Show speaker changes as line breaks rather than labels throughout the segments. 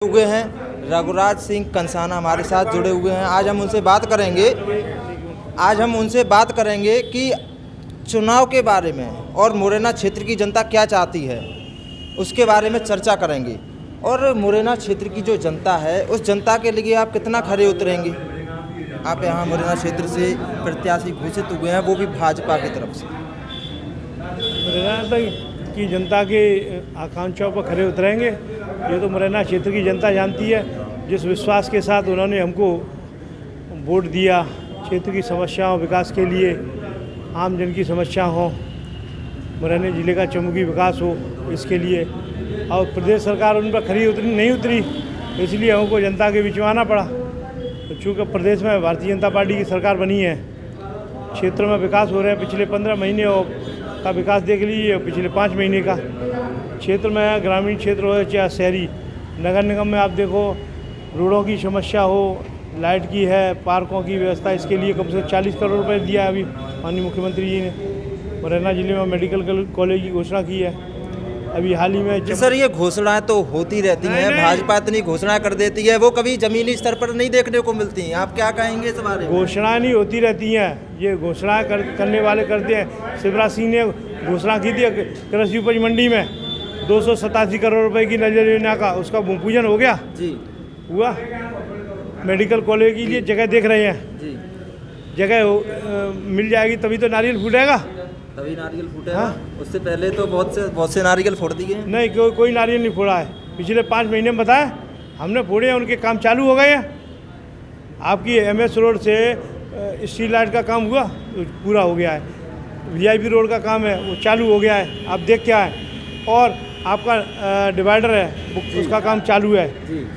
हुए हैं रघुराज सिंह कंसाना हमारे साथ जुड़े हुए हैं। आज हम उनसे बात करेंगे कि चुनाव के बारे में और मुरैना क्षेत्र की जनता क्या चाहती है उसके बारे में चर्चा करेंगे। और मुरैना क्षेत्र की जो जनता है उस जनता के लिए आप कितना खरे उतरेंगे। आप यहाँ मुरैना क्षेत्र से प्रत्याशी घोषित हुए हैं, वो भी भाजपा की तरफ से।
मुरैना की जनता की आकांक्षाओं पर खरे उतरेंगे। ये तो मुरैना क्षेत्र की जनता जानती है, जिस विश्वास के साथ उन्होंने हमको वोट दिया। क्षेत्र की समस्याओं विकास के लिए, आम जन की समस्या हो, मुरैना जिले का चहुमुखी विकास हो, इसके लिए। और प्रदेश सरकार उन पर खरी नहीं उतरी, इसलिए हमको जनता के बीच में आना पड़ा। तो चूँकि प्रदेश में भारतीय जनता पार्टी की सरकार बनी है, क्षेत्र में विकास हो रहा है। पिछले 15 महीने का विकास देख लीजिए, पिछले 5 महीने का क्षेत्र में, ग्रामीण क्षेत्र हो चाहे शहरी, नगर निगम में आप देखो, रोडों की समस्या हो, लाइट की है, पार्कों की व्यवस्था, इसके लिए कम से कम 40 करोड़ रुपए दिया है अभी माननीय मुख्यमंत्री जी ने। मुरैना जिले में मेडिकल कॉलेज की घोषणा की है अभी हाल ही में।
सर, ये घोषणाएं तो होती रहती हैं, भाजपा इतनी घोषणा कर देती है, वो कभी जमीनी स्तर पर नहीं देखने को मिलती हैं। आप क्या कहेंगे इस बारे में?
घोषणाएं नहीं होती रहती हैं, ये घोषणाएं करने वाले करते हैं। शिवराज सिंह ने घोषणा की थी कृषि उपज मंडी में 287 करोड़ रुपए की नजर योजना का, उसका भूमि पूजन हो गया
जी,
हुआ। मेडिकल कॉलेज के लिए जगह देख रहे हैं जी, जगह मिल जाएगी तभी तो नारियल फूटेगा,
तभी नारियल फूटेगा। हाँ? उससे पहले तो बहुत से नारियल फोड़ दिए हैं।
नहीं, कोई नारियल नहीं फोड़ा है। पिछले 5 महीने में बताया हमने फोड़े हैं, उनके काम चालू हो गए हैं। आपकी MS रोड से स्ट्रीट लाइट का काम हुआ, तो पूरा हो गया है। VIP रोड का काम है, वो चालू हो गया है, आप देख क्या है। और आपका डिवाइडर है, उसका काम चालू है,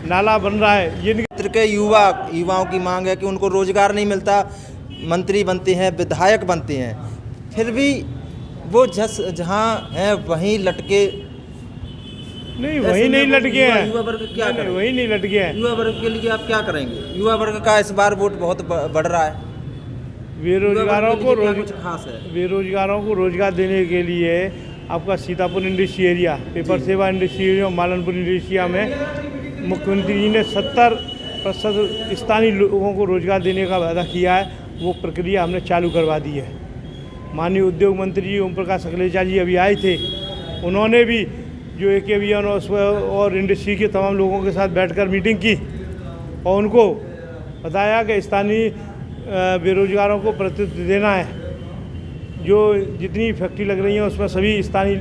नाला बन रहा है। ये
क्षेत्र के युवाओं की मांग है कि उनको रोजगार नहीं मिलता, मंत्री बनते हैं, विधायक बनते हैं, फिर भी वो जहाँ हैं वहीं लटके
नहीं, वही नहीं लटके हैं।
युवा वर्ग क्या करें?
वही नहीं लटके हैं।
युवा वर्ग के लिए आप क्या करेंगे? युवा वर्ग का इस बार वोट बहुत बढ़ रहा है।
बेरोजगारों को
कुछ खास है?
बेरोजगारों को रोजगार देने के लिए आपका सीतापुर इंडस्ट्री एरिया, पेपर सेवा industry area, Malanpur industry area में मुख्यमंत्री जी ने 70% स्थानीय लोगों को रोजगार देने का वादा किया है। वो प्रक्रिया हमने चालू करवा दी है। माननीय उद्योग मंत्री जी ओम प्रकाश सकलेचा जी अभी आए थे, उन्होंने भी जो AKVN और इंडस्ट्री के तमाम लोगों के साथ बैठकर मीटिंग की और उनको बताया कि स्थानीय बेरोजगारों को प्रतिनिधित्व देना है। जो जितनी फैक्ट्री लग रही हैं उसमें सभी स्थानीय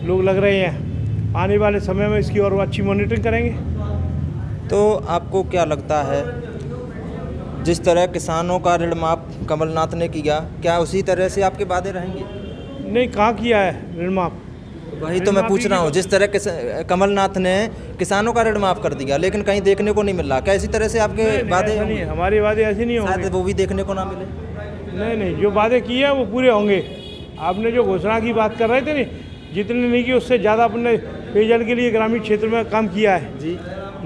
लोग लग रहे हैं। आने वाले समय में इसकी और अच्छी मॉनिटरिंग करेंगे।
तो आपको क्या लगता है, जिस तरह किसानों का ऋण माफ कमलनाथ ने किया, क्या उसी तरह से आपके वादे रहेंगे?
नहीं, कहाँ किया है ऋण माफ?
वही तो मैं पूछ रहा हूँ। जिस तरह कमलनाथ ने किसानों का ऋण माफ कर दिया, लेकिन कहीं देखने को नहीं मिल रहा, क्या इसी तरह से आपके वादे?
नहीं, हमारे वादे ऐसे नहीं होंगे।
शायद वो भी देखने को ना मिले।
नहीं, जो वादे किए हैं वो पूरे होंगे। आपने जो घोषणा की बात कर रहे थे नहीं, जितने नहीं की उससे ज़्यादा अपने पेयजल के लिए ग्रामीण क्षेत्र में काम किया है जी।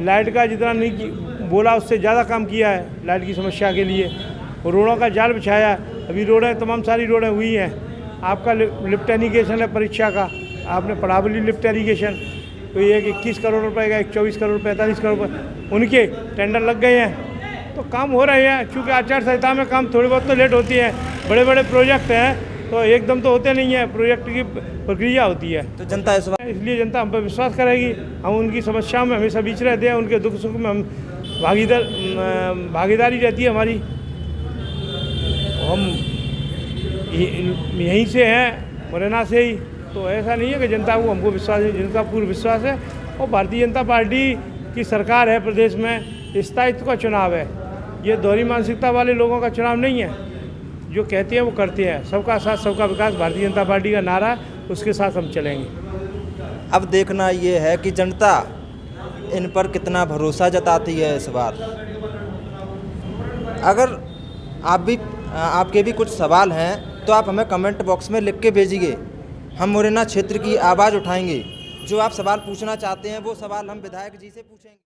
लाइट का जितना नहीं बोला उससे ज़्यादा काम किया है लाइट की समस्या के लिए। रोडों का जाल बिछाया, अभी रोडें तमाम सारी रोडें हुई हैं। आपका लिफ्ट इरीगेशन है परीक्षा का, आपने पढ़ा भी लिफ्ट इरीगेशन, तो ये 21 करोड़ रुपए का, 24 करोड़ 45 करोड़ रुपये उनके टेंडर लग गए हैं। तो काम हो रहे हैं, चूँकि आचार संहिता में काम थोड़ी बहुत तो लेट होती है। बड़े बड़े प्रोजेक्ट हैं तो एकदम तो होते नहीं हैं, प्रोजेक्ट की प्रक्रिया होती है।
तो जनता
इसलिए जनता हम पर विश्वास करेगी। हम उनकी समस्याओं में हमेशा बीच रहते हैं, उनके दुख सुख में हम भागीदारी रहती है हमारी। हम यहीं से हैं, मुरैना से ही, तो ऐसा नहीं है कि जनता को हमको विश्वास है, जिनका पूर्ण विश्वास है। और भारतीय जनता पार्टी की सरकार है, प्रदेश में स्थायित्व का चुनाव है, ये दोहरी मानसिकता वाले लोगों का चुनाव नहीं है। जो कहते हैं वो करते हैं। सबका साथ सबका विकास भारतीय जनता पार्टी का नारा, उसके साथ हम चलेंगे।
अब देखना ये है कि जनता इन पर कितना भरोसा जताती है इस बार। अगर आपके भी कुछ सवाल हैं तो आप हमें कमेंट बॉक्स में लिख के भेजिए। हम मुरैना क्षेत्र की आवाज़ उठाएंगे। जो आप सवाल पूछना चाहते हैं वो सवाल हम विधायक जी से पूछेंगे।